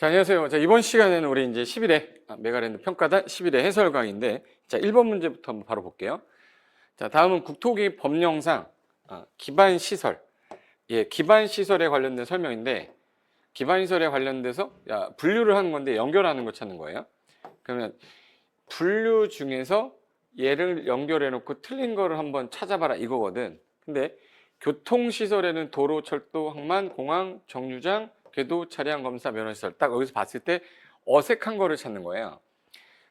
자, 안녕하세요. 자, 이번 시간에는 우리 이제 11회 메가랜드 평가단 11회 해설 강의인데, 자, 1번 문제부터 한번 바로 볼게요. 자, 다음은 국토기 법령상 기반 시설, 기반 시설에 관련된 설명인데, 기반 시설에 관련돼서 분류를 하는 건데 연결하는 거 찾는 거예요. 그러면 분류 중에서 얘를 연결해 놓고 틀린 거를 한번 찾아봐라 이거거든. 근데 교통시설에는 도로, 철도, 항만, 공항, 정류장, 궤도, 차량 검사, 면허시설, 딱 여기서 봤을 때 어색한 거를 찾는 거예요.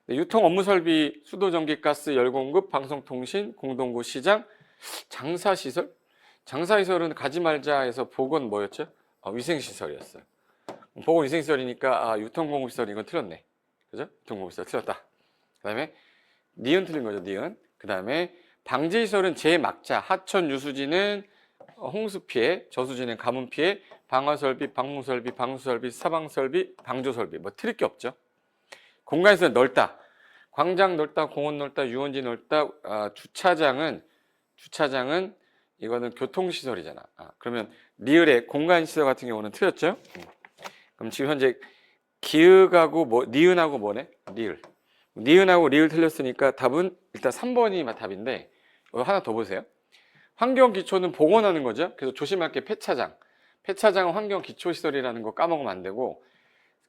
유통 업무 설비, 수도, 전기, 가스, 열 공급, 방송통신, 공동구, 시장, 장사시설? 장사시설은 가지 말자에서 보건 뭐였죠? 위생시설이었어요. 보건 위생시설이니까 유통공급시설 이건 틀렸네. 그죠? 유통공급시설 틀렸다. 그 다음에 니은 틀린 거죠, 니은. 그 다음에 방지시설은 제막자, 하천 유수지는 홍수 피해, 저수지는 가뭄 피해, 방화설비, 방무설비, 방수설비, 사방설비, 방조설비 뭐 틀릴 게 없죠. 공간시설은 넓다. 광장 넓다, 공원 넓다, 유원지 넓다. 주차장은 이거는 교통시설이잖아. 그러면 리을의 공간시설 같은 경우는 틀렸죠. 그럼 지금 현재 기읍하고 니은하고 뭐네? 리을. 니은하고 리을 틀렸으니까 답은 일단 3번이 답인데 하나 더 보세요. 환경기초는 복원하는 거죠. 그래서 조심할 게 폐차장. 폐차장은 환경기초시설이라는 거 까먹으면 안 되고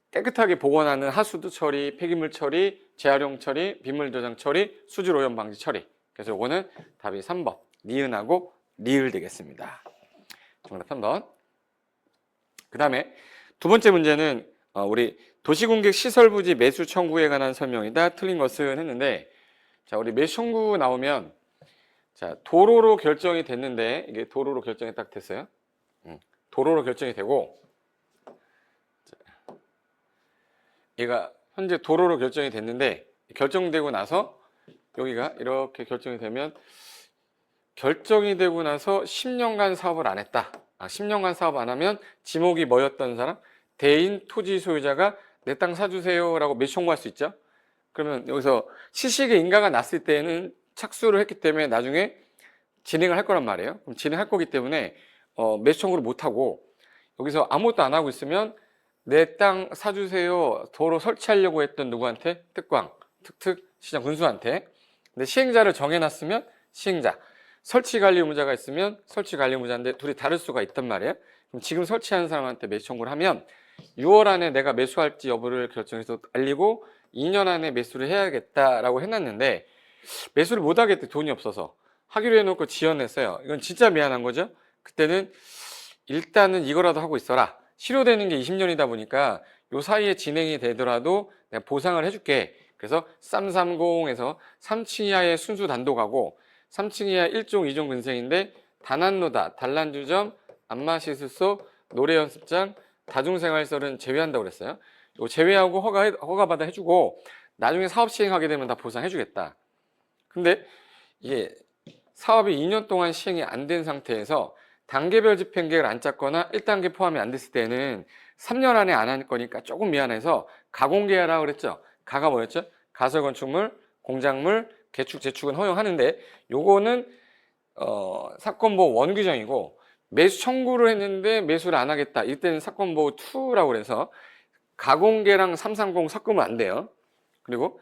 깨끗하게 복원하는 하수도 처리, 폐기물 처리, 재활용 처리, 빗물 저장 처리, 수질 오염 방지 처리. 그래서 이거는 답이 3번. 니은하고 리을 되겠습니다. 정답 3번. 그 다음에 두 번째 문제는 우리 도시공객 시설부지 매수 청구에 관한 설명이다. 틀린 것은 했는데, 자, 우리 매수 청구 나오면, 자, 도로로 결정이 됐는데, 이게 도로로 결정이 딱 됐어요. 도로로 결정이 되고, 얘가 현재 도로로 결정이 됐는데, 결정되고 나서, 여기가 이렇게 결정이 되면, 결정이 되고 나서 10년간 사업을 안 했다. 10년간 사업 안 하면 지목이 뭐였던 사람? 대인 토지 소유자가 내 땅 사주세요 라고 매수 청구할 수 있죠. 그러면 여기서 시식의 인가가 났을 때는 착수를 했기 때문에 나중에 진행을 할 거란 말이에요. 그럼 진행할 거기 때문에 매수 청구를 못 하고 여기서 아무것도 안 하고 있으면 내 땅 사주세요 도로 설치하려고 했던 누구한테? 특광, 특특, 시장 군수한테. 근데 시행자를 정해놨으면 시행자, 설치관리 의무자가 있으면 설치관리 의무자인데 둘이 다를 수가 있단 말이에요. 그럼 지금 설치하는 사람한테 매수 청구를 하면 6월 안에 내가 매수할지 여부를 결정해서 알리고 2년 안에 매수를 해야겠다라고 해놨는데 매수를 못 하겠대. 돈이 없어서. 하기로 해놓고 지연했어요. 이건 진짜 미안한 거죠. 그때는 일단은 이거라도 하고 있어라. 실효되는 게 20년이다 보니까 요 사이에 진행이 되더라도 내가 보상을 해줄게. 그래서 330에서 3층 이하의 순수 단독하고 3층 이하 1종, 2종 근생인데 단안로다, 단란주점, 안마시술소, 노래연습장, 다중생활시설은 제외한다고 그랬어요. 이거 제외하고 허가받아 해주고 나중에 사업 시행하게 되면 다 보상해주겠다. 근데 이게 사업이 2년 동안 시행이 안 된 상태에서 단계별 집행계획을 안 짰거나 1단계 포함이 안 됐을 때는 3년 안에 안 할 거니까 조금 미안해서 가공계하라고 그랬죠. 가가 뭐였죠? 가설건축물, 공작물, 개축, 재축은 허용하는데 요거는 사건보호 원규정이고 매수 청구를 했는데 매수를 안 하겠다. 이때는 사건보호 2라고 그래서 가공계랑 330 섞으면 안 돼요. 그리고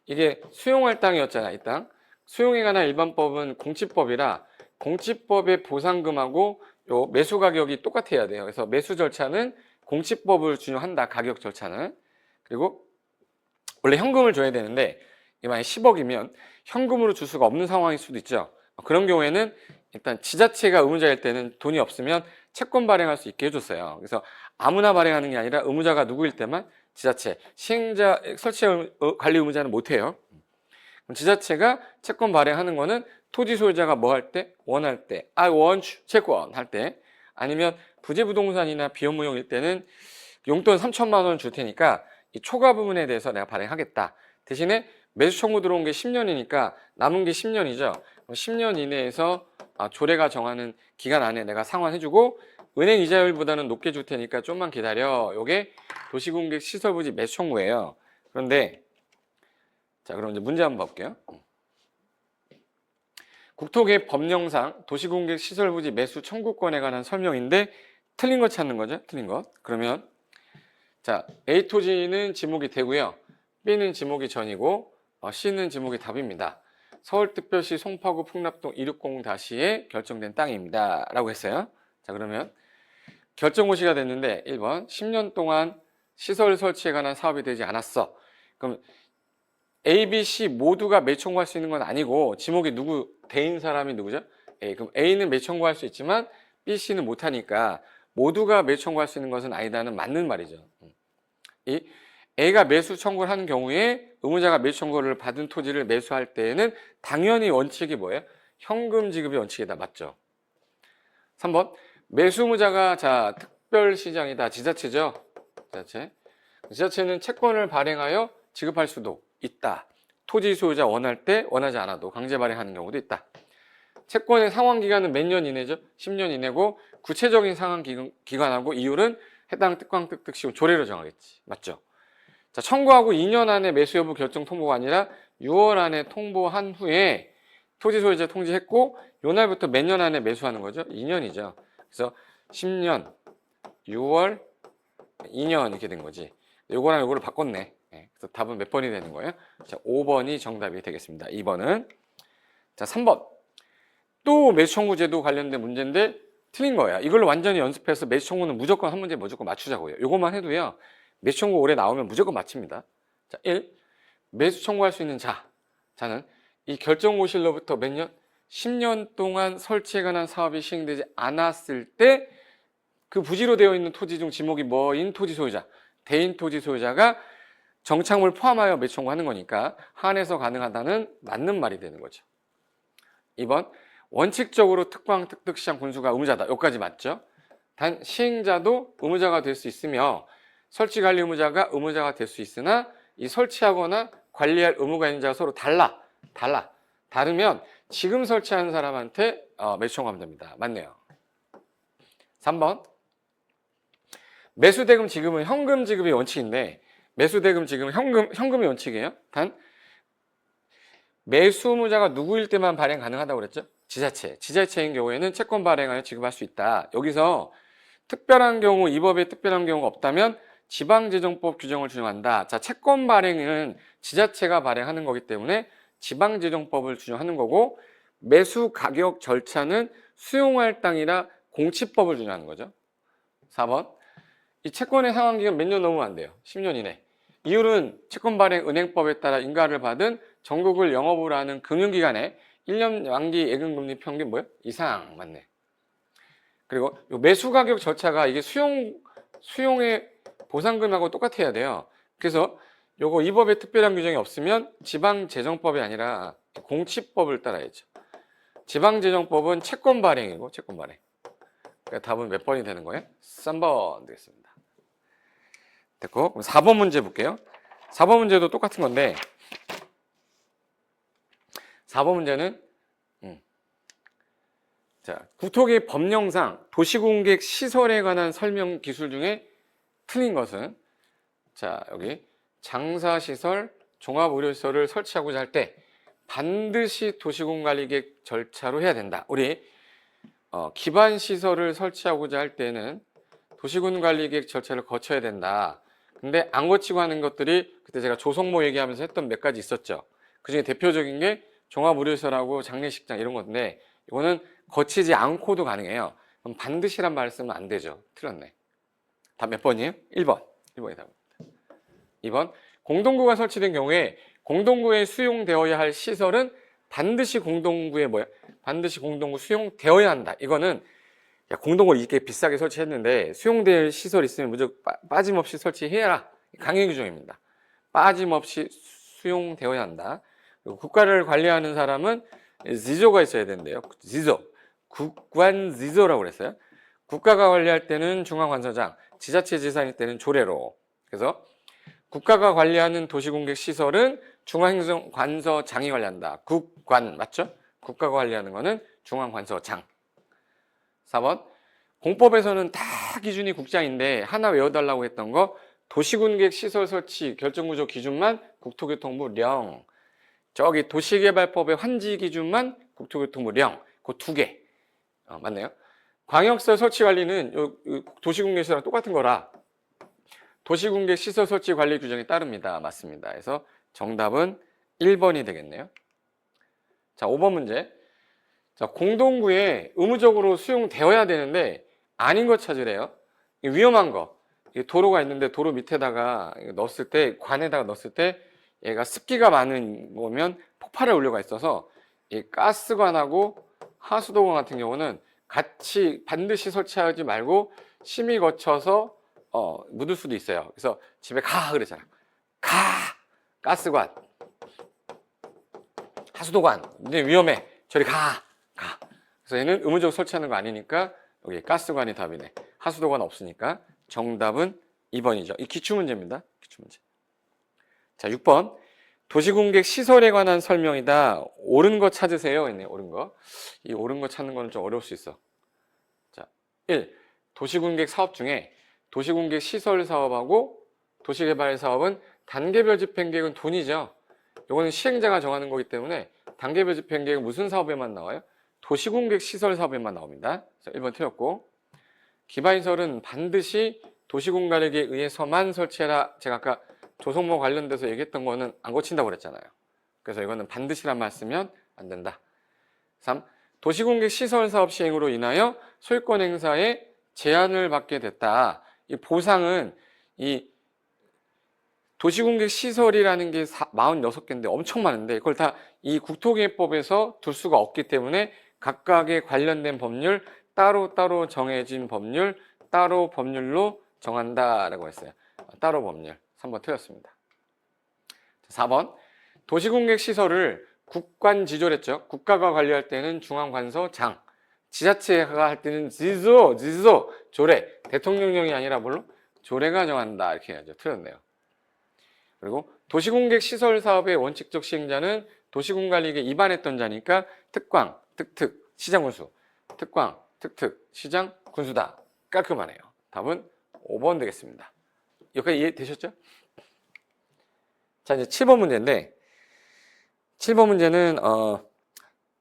이게 수용할 땅이었잖아. 이 땅. 수용에 관한 일반법은 공치법이라 공치법의 보상금하고 요 매수 가격이 똑같아야 돼요. 그래서 매수 절차는 공치법을 준용한다. 가격 절차는. 그리고 원래 현금을 줘야 되는데 만약 10억이면 현금으로 줄 수가 없는 상황일 수도 있죠. 그런 경우에는 일단 지자체가 의무자일 때는 돈이 없으면 채권 발행할 수 있게 해줬어요. 그래서 아무나 발행하는 게 아니라 의무자가 누구일 때만 지자체, 시행자, 설치 관리 의무자는 못해요. 그럼 지자체가 채권 발행하는 거는 토지 소유자가 뭐 할 때? 원할 때, I want 채권 할 때, 아니면 부재부동산이나 비업무용일 때는 용돈 3천만 원을 줄 테니까 이 초과 부분에 대해서 내가 발행하겠다. 대신에 매수 청구 들어온 게 10년이니까 남은 게 10년이죠. 10년 이내에서 조례가 정하는 기간 안에 내가 상환해주고 은행 이자율보다는 높게 줄 테니까 좀만 기다려. 요게 도시공객 시설부지 매수 청구예요. 그런데 자, 그럼 이제 문제 한번 볼게요. 국토계획 법령상 도시공객 시설부지 매수 청구권에 관한 설명인데 틀린 거 찾는 거죠. 틀린 것. 그러면 자, 자, A 토지는 지목이 되고요. B는 지목이 전이고 C는 지목이 답입니다. 서울특별시 송파구 풍납동 260-에 결정된 땅입니다. 라고 했어요. 자, 그러면 결정고시가 됐는데 1번 10년 동안 시설 설치에 관한 사업이 되지 않았어. 그럼 A, B, C 모두가 매청구할 수 있는 건 아니고 지목이 대인 사람이 누구죠? A. 그럼 A는 매청구할 수 있지만 B, C는 못하니까 모두가 매청구할 수 있는 것은 아니다는 맞는 말이죠. 이 A가 매수 청구를 하는 경우에 의무자가 매수 청구를 받은 토지를 매수할 때에는 당연히 원칙이 뭐예요? 현금 지급이 원칙이다. 맞죠? 3번 매수 의무자가 자 특별시장이다. 지자체죠. 지자체는 채권을 발행하여 지급할 수도 있다. 토지 소유자 원할 때 원하지 않아도 강제 발행하는 경우도 있다. 채권의 상환 기간은 몇 년 이내죠? 10년 이내고 구체적인 상환 기간하고 이율은 해당 특광특특시 조례로 정하겠지. 맞죠? 자, 청구하고 2년 안에 매수 여부 결정 통보가 아니라 6월 안에 통보한 후에 토지 소유자 통지했고 요 날부터 몇 년 안에 매수하는 거죠? 2년이죠. 그래서 10년, 6월, 2년 이렇게 된 거지. 요거랑 요거를 바꿨네. 그래서 답은 몇 번이 되는 거예요? 자, 5번이 정답이 되겠습니다. 2번은. 자, 3번. 또 매수 청구 제도 관련된 문제인데 틀린 거야. 이걸로 완전히 연습해서 매수 청구는 무조건 한 문제 무조건 맞추자고요. 요것만 해도요. 매수 청구 올해 나오면 무조건 맞춥니다. 자, 1. 매수 청구할 수 있는 자는 이 결정고시로부터 몇 년? 10년 동안 설치에 관한 사업이 시행되지 않았을 때 그 부지로 되어 있는 토지 중 지목이 뭐인 토지 소유자, 대인 토지 소유자가 정착물 포함하여 매수 청구하는 거니까 한해서 가능하다는 맞는 말이 되는 거죠. 2번. 원칙적으로 특광특특시장 군수가 의무자다. 여기까지 맞죠? 단 시행자도 의무자가 될 수 있으며 설치관리 의무자가 의무자가 될 수 있으나 이 설치하거나 관리할 의무가 있는 자가 서로 다르면 지금 설치하는 사람한테 매수 청구하면 됩니다. 맞네요. 3번. 매수대금 지급은 현금 지급이 원칙인데 매수대금 지급은 현금이 원칙이에요. 단 매수 의무자가 누구일 때만 발행 가능하다고 그랬죠? 지자체인 경우에는 채권 발행하여 지급할 수 있다. 여기서 특별한 경우, 이 법에 특별한 경우가 없다면 지방재정법 규정을 준용한다. 자, 채권 발행은 지자체가 발행하는 거기 때문에 지방재정법을 준용하는 거고 매수 가격 절차는 수용할 땅이라 공치법을 준용하는 거죠. 4번. 이 채권의 상환기간 몇 년 넘으면 안 돼요. 10년 이내. 이율은 채권 발행 은행법에 따라 인가를 받은 전국을 영업으로 하는 금융기관에 1년 만기 예금금리 평균 뭐예요? 이상. 맞네. 그리고 요 매수 가격 절차가 이게 수용의 보상금하고 똑같아야 돼요. 그래서 요거 이 법에 특별한 규정이 없으면 지방재정법이 아니라 공치법을 따라야죠. 지방재정법은 채권 발행이고 채권 발행. 그러니까 답은 몇 번이 되는 거예요? 3번 되겠습니다. 됐고, 그럼 4번 문제 볼게요. 4번 문제도 똑같은 건데 4번 문제는 자, 국토기 법령상 도시공객 시설에 관한 설명 기술 중에 틀린 것은 자, 여기 장사시설, 종합의료시설을 설치하고자 할 때 반드시 도시공관리계획 절차로 해야 된다. 우리 기반시설을 설치하고자 할 때는 도시군관리계획 절차를 거쳐야 된다. 근데 안 거치고 하는 것들이 그때 제가 조성모 얘기하면서 했던 몇 가지 있었죠. 그중에 대표적인 게 종합의료시설하고 장례식장 이런 건데 이거는 거치지 않고도 가능해요. 그럼 반드시란 말을 쓰면 안 되죠. 틀렸네. 답 몇 번이에요? 1번. 1번이 답입니다. 2번. 공동구가 설치된 경우에 공동구에 수용되어야 할 시설은 반드시 공동구에 반드시 공동구 수용되어야 한다. 이거는 야, 공동구를 이렇게 비싸게 설치했는데 수용될 시설 있으면 무조건 빠짐없이 설치해라. 강행 규정입니다. 빠짐없이 수용되어야 한다. 그리고 국가를 관리하는 사람은 지조가 있어야 된대요. 지조. 국관지조라고 그랬어요. 국가가 관리할 때는 중앙관서장, 지자체 지사일 때는 조례로. 그래서 국가가 관리하는 도시공객 시설은 중앙행정관서장이 관리한다. 국관 맞죠? 국가가 관리하는 거는 중앙관서장. 4번. 공법에서는 다 기준이 국장인데 하나 외워달라고 했던 거 도시공객 시설 설치 결정구조 기준만 국토교통부령. 저기 도시개발법의 환지 기준만 국토교통부령. 그 두 개. 맞네요. 광역시설 설치 관리는 도시공개시설랑 똑같은 거라 도시공객 시설 설치 관리 규정에 따릅니다. 맞습니다. 그래서 정답은 1번이 되겠네요. 자, 5번 문제. 자, 공동구에 의무적으로 수용되어야 되는데 아닌 거 찾으래요. 위험한 거. 도로가 있는데 도로 밑에다가 넣었을 때, 관에다가 넣었을 때 얘가 습기가 많은 거면 폭발할 우려가 있어서 이 가스관하고 하수도관 같은 경우는 같이 반드시 설치하지 말고 심의 거쳐서 묻을 수도 있어요. 그래서 집에 가 그러잖아. 가! 가스관, 하수도관. 근데 위험해. 저리 가! 가! 그래서 얘는 의무적으로 설치하는 거 아니니까 여기 가스관이 답이네. 하수도관 없으니까 정답은 2번이죠. 이 기출문제입니다. 기출문제. 자, 6번. 도시공객 시설에 관한 설명이다. 옳은 거 찾으세요. 있네, 옳은 거. 이 옳은 거 찾는 거는 좀 어려울 수 있어. 자, 1. 도시공객 사업 중에 도시공객 시설 사업하고 도시개발 사업은 단계별 집행계획은 돈이죠. 이거는 시행자가 정하는 거기 때문에 단계별 집행계획은 무슨 사업에만 나와요? 도시공객 시설 사업에만 나옵니다. 그래서 1번 틀렸고, 기반시설은 반드시 도시공간에게 의해서만 설치해라. 제가 아까 조성모 관련돼서 얘기했던 거는 안 고친다고 그랬잖아요. 그래서 이거는 반드시란 말 쓰면 안 된다. 3. 도시공객 시설 사업 시행으로 인하여 소유권 행사에 제한을 받게 됐다. 이 보상은 이 도시공객 시설이라는 게 46개인데 엄청 많은데 이걸 다 이 국토기획법에서 둘 수가 없기 때문에 각각의 관련된 법률, 따로 정해진 법률, 따로 법률로 정한다라고 했어요. 따로 법률. 3번 틀렸습니다. 4번. 도시공객 시설을 국관지조랬죠. 국가가 관리할 때는 중앙관서장, 지자체가 할 때는 지소, 조례. 대통령령이 아니라 뭘로? 조례가 정한다. 이렇게 해야죠. 틀렸네요. 그리고 도시공객 시설 사업의 원칙적 시행자는 도시공관리계에 입안했던 자니까 특광, 특특, 시장군수. 특광, 특특, 시장, 군수다. 깔끔하네요. 답은 5번 되겠습니다. 여기까지 이해되셨죠? 자, 이제 7번 문제인데, 7번 문제는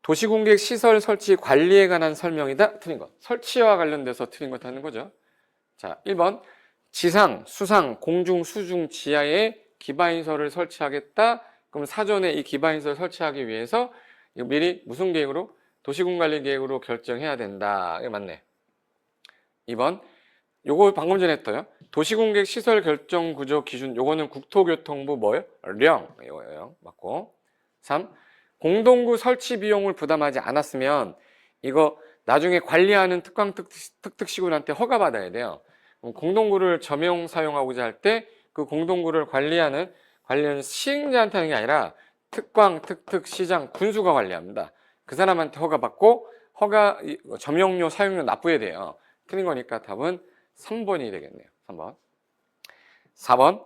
도시공객 시설 설치 관리에 관한 설명이다. 틀린 것. 설치와 관련돼서 틀린 것 하는 거죠. 자, 1번. 지상, 수상, 공중, 수중, 지하에 기반시설을 설치하겠다. 그럼 사전에 이 기반시설 설치하기 위해서 미리 무슨 계획으로? 도시군관리 계획으로 결정해야 된다. 이게 맞네. 2번. 요거 방금 전에 했어요. 도시공객 시설 결정 구조 기준. 요거는 국토교통부 뭐예요? 이거예요. 맞고. 3. 공동구 설치 비용을 부담하지 않았으면 이거 나중에 관리하는 특광 특특시군한테 허가받아야 돼요. 공동구를 점용 사용하고자 할 때 그 공동구를 관리하는 시행자한테 하는 게 아니라 특광, 특특, 시장, 군수가 관리합니다. 그 사람한테 허가받고 점용료, 사용료 납부해야 돼요. 틀린 거니까 답은 3번이 되겠네요. 3번. 4번.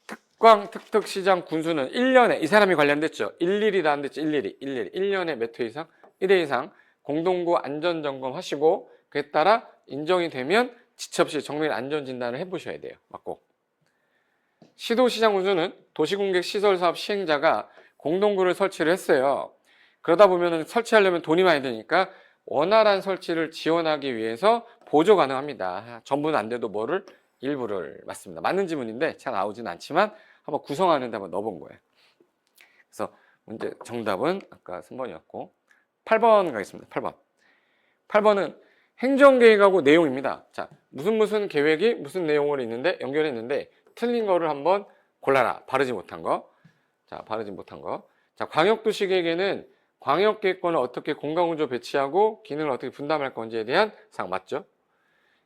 특광, 특특, 시장, 군수는 1년에 이 사람이 관련됐죠. 일일이 다 안 됐죠. 일일이. 1년에 몇 회 이상? 1회 이상 공동구 안전점검 하시고 그에 따라 인정이 되면 지체 없이 정밀 안전진단을 해보셔야 돼요. 맞고. 시도시장군수는 도시공객 시설사업 시행자가 공동구를 설치를 했어요. 그러다 보면 설치하려면 돈이 많이 드니까 원활한 설치를 지원하기 위해서 보조 가능합니다. 전부는 안 돼도 일부를. 맞습니다. 맞는 지문인데 잘 나오진 않지만 한번 구성하는 데 한번 넣어본 거예요. 그래서 문제 정답은 아까 3번이었고 8번 가겠습니다. 8번. 8번은 행정계획하고 내용입니다. 자, 무슨 계획이 무슨 내용을 있는데 연결했는데 틀린 거를 한번 골라라. 바르지 못한 거. 자, 바르지 못한 거. 자, 광역도시계획에는 광역계획권을 어떻게 공간구조 배치하고 기능을 어떻게 분담할 건지에 대한 사항 맞죠?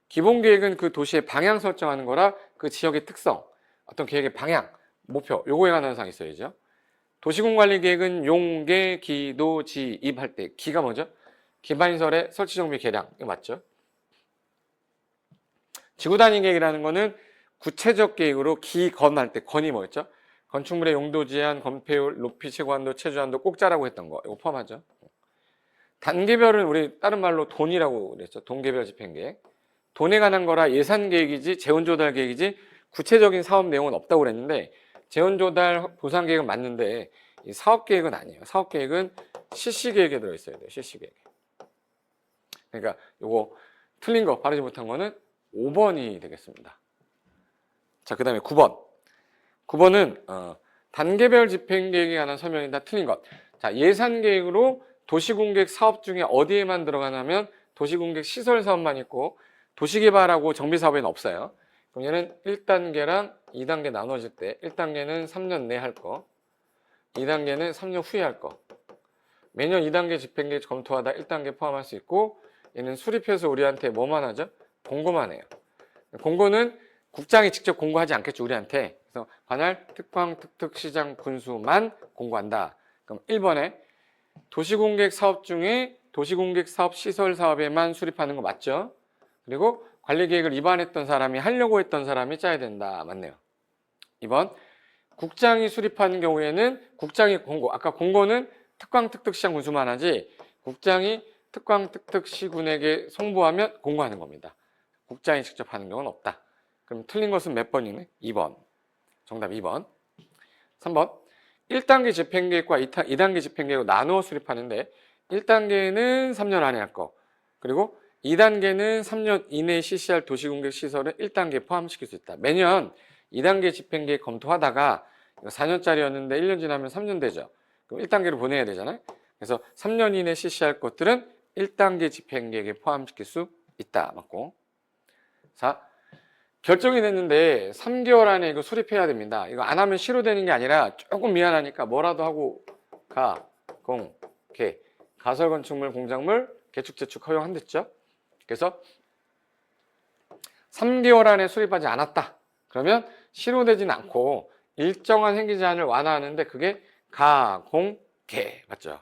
기본계획은 그 도시의 방향 설정하는 거라 그 지역의 특성, 어떤 계획의 방향, 목표, 요거에 관한 사항이 있어야죠. 도시공관리계획은 용계, 기도, 지, 입 할 때 기가 뭐죠? 기반시설의 설치 정비 계량, 이거 맞죠? 지구단위 계획이라는 거는 구체적 계획으로 기건할 때 건이 뭐였죠? 건축물의 용도 제한, 건폐율, 높이, 최고한도, 최저한도 꼭자라고 했던 거 이거 포함하죠. 단계별은 우리 다른 말로 돈이라고 그랬죠. 돈계별 집행계획. 돈에 관한 거라 예산 계획이지 재원 조달 계획이지 구체적인 사업 내용은 없다고 그랬는데 재원 조달 보상 계획은 맞는데 이 사업 계획은 아니에요. 사업 계획은 실시 계획에 들어 있어야 돼요. 실시 계획. 그러니까 요거 틀린 거 바르지 못한 거는 5번이 되겠습니다. 자, 그 다음에 9번. 9번은 단계별 집행계획에 관한 설명이다. 틀린 것. 자, 예산계획으로 도시공객 사업 중에 어디에만 들어가냐면 도시공객 시설 사업만 있고 도시개발하고 정비사업에는 없어요. 그럼 얘는 1단계랑 2단계 나눠질 때 1단계는 3년 내에 할 거, 2단계는 3년 후에 할 거. 매년 2단계 집행계획 검토하다 1단계 포함할 수 있고 얘는 수립해서 우리한테 뭐만 하죠? 공고만 해요. 공고는 국장이 직접 공고하지 않겠죠, 우리한테. 그래서 관할, 특광, 특특, 시장, 군수만 공고한다. 그럼 1번에 도시공객 사업 중에 도시공객 사업 시설 사업에만 수립하는 거 맞죠? 그리고 관리계획을 위반했던 사람이 하려고 했던 사람이 짜야 된다. 맞네요. 2번 국장이 수립하는 경우에는 국장이 공고, 아까 공고는 특광, 특특, 시장, 군수만 하지 국장이 특광, 특특, 시군에게 송부하면 공고하는 겁니다. 국장이 직접 하는 경우는 없다. 그럼 틀린 것은 몇 번이네? 2번. 정답 2번. 3번. 1단계 집행계획과 2단계 집행계획을 나누어 수립하는데 1단계는 3년 안에 할 거. 그리고 2단계는 3년 이내에 실시할 도시공객 시설을 1단계에 포함시킬 수 있다. 매년 2단계 집행계획 검토하다가 4년짜리였는데 1년 지나면 3년 되죠. 그럼 1단계로 보내야 되잖아요. 그래서 3년 이내에 실시할 것들은 1단계 집행계획에 포함시킬 수 있다. 맞고. 4. 결정이 됐는데 3개월 안에 이거 수립해야 됩니다. 이거 안 하면 실효되는 게 아니라 조금 미안하니까 뭐라도 하고 가, 공, 개, 가설 건축물, 공작물, 개축, 재축 허용한댔죠. 그래서 3개월 안에 수립하지 않았다. 그러면 실효되지는 않고 일정한 행위 제한을 완화하는데 그게 가, 공, 개 맞죠.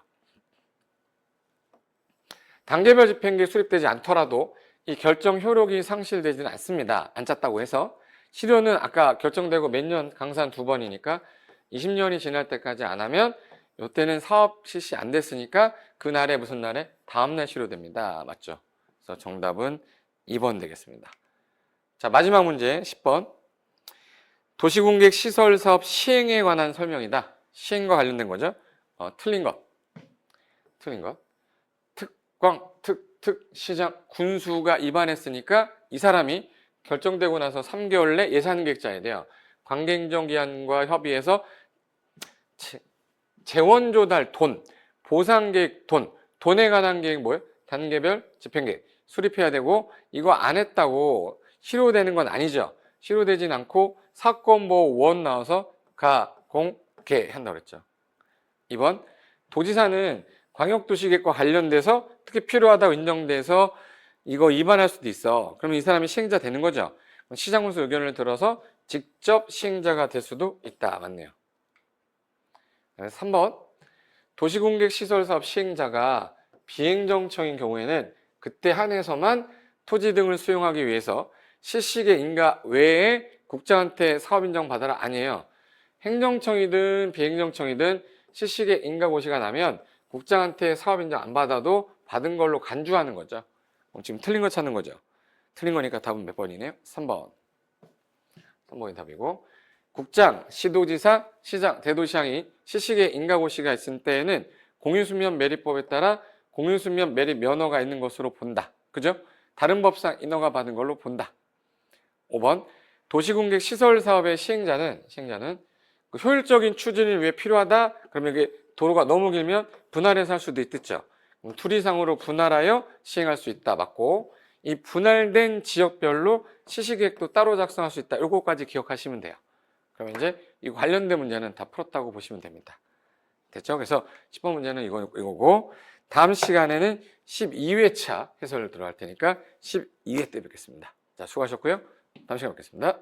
단계별 집행계획 수립되지 않더라도 이 결정 효력이 상실되지는 않습니다. 안 짰다고 해서. 실효는 아까 결정되고 몇 년 강산 2번이니까 20년이 지날 때까지 안 하면 이때는 사업 실시 안 됐으니까 그날에 무슨 날에? 다음날 실효됩니다. 맞죠? 그래서 정답은 2번 되겠습니다. 자, 마지막 문제 10번. 도시공객 시설 사업 시행에 관한 설명이다. 시행과 관련된 거죠. 틀린 것. 틀린 것. 특광, 특특, 시장, 군수가 위반했으니까 이 사람이 결정되고 나서 3개월 내 예산계획 짜야 돼요. 관계행정기관과 협의해서 재원조달 돈, 보상계획 돈, 돈에 관한 계획 뭐예요? 단계별 집행계획 수립해야 되고 이거 안 했다고 실효되는 건 아니죠. 실효되진 않고 사건보호 원 나와서 가, 공, 개 한다고 그랬죠. 2번 도지사는 광역도시계획과 관련돼서 특히 필요하다고 인정돼서 이거 위반할 수도 있어. 그러면 이 사람이 시행자 되는 거죠. 시장군수 의견을 들어서 직접 시행자가 될 수도 있다. 맞네요. 3번 도시공객시설사업 시행자가 비행정청인 경우에는 그때 한해서만 토지 등을 수용하기 위해서 실시계 인가 외에 국장한테 사업 인정 받아라 아니에요. 행정청이든 비행정청이든 실시계 인가 고시가 나면 국장한테 사업 인정 안 받아도 받은 걸로 간주하는 거죠. 지금 틀린 거 찾는 거죠. 틀린 거니까 답은 몇 번이네요? 3번. 3번이 답이고 국장, 시도지사, 시장, 대도시장이 실시계 인가고시가 있을 때에는 공유수면 매립법에 따라 공유수면 매립 면허가 있는 것으로 본다. 그죠? 다른 법상 인허가 받은 걸로 본다. 5번 도시공객 시설 사업의 시행자는 그 효율적인 추진을 위해 필요하다. 그러면 이게 도로가 너무 길면 분할해서 할 수도 있겠죠. 투리상으로 분할하여 시행할 수 있다. 맞고 이 분할된 지역별로 실시계획도 따로 작성할 수 있다. 요거까지 기억하시면 돼요. 그러면 이제 이 관련된 문제는 다 풀었다고 보시면 됩니다. 됐죠? 그래서 10번 문제는 이거고 다음 시간에는 12회차 해설을 들어갈 테니까 12회 때 뵙겠습니다. 자, 수고하셨고요. 다음 시간에 뵙겠습니다.